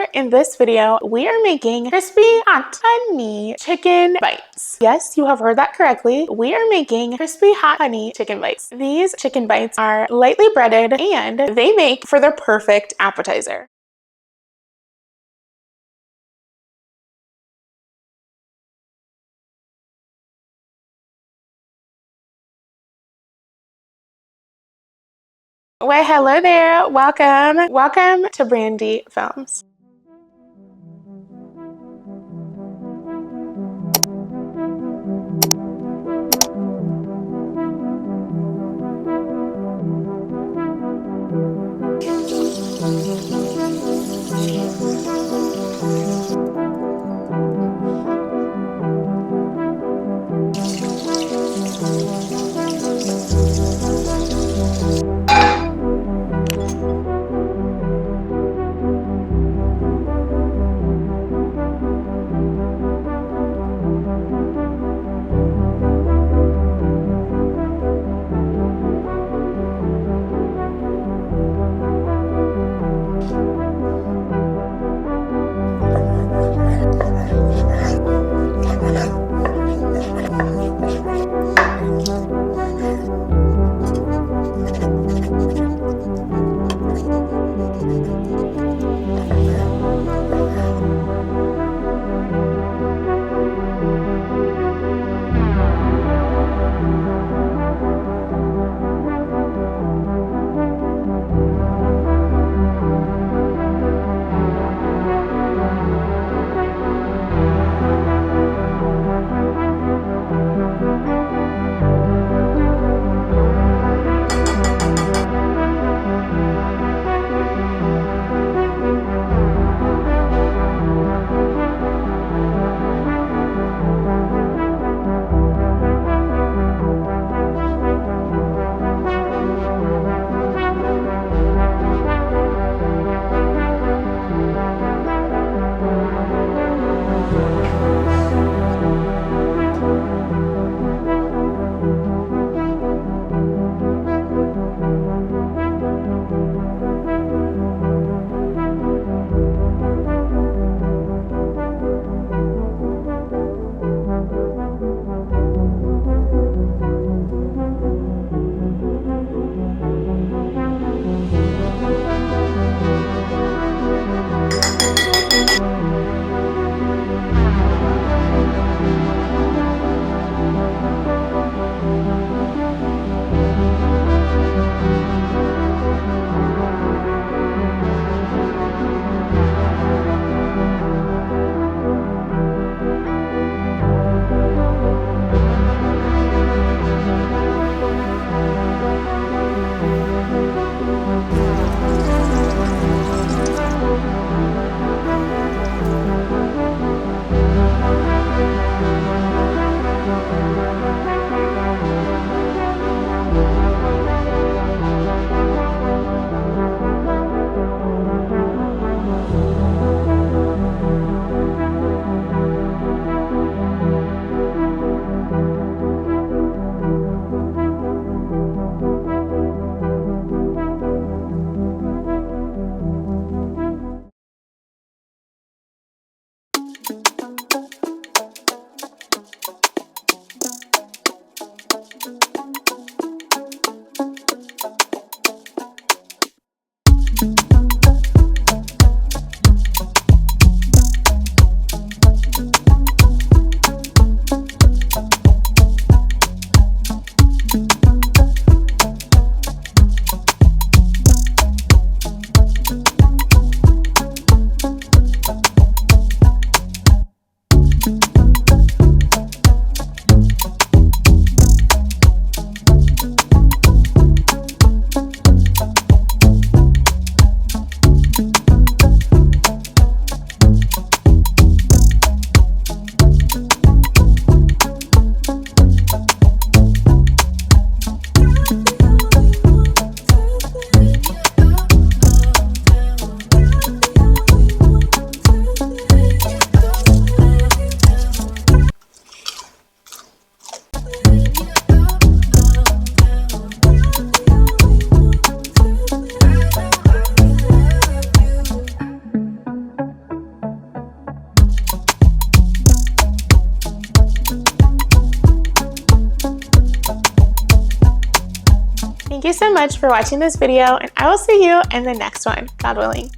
Together in this video, we are making crispy hot honey chicken bites. Yes, you have heard that correctly. We are making crispy hot honey chicken bites. These chicken bites are lightly breaded and they make for the perfect appetizer. Well, hello there. Welcome to Brandi Films. Thank you so much for watching this video, and I will see you in the next one, God willing.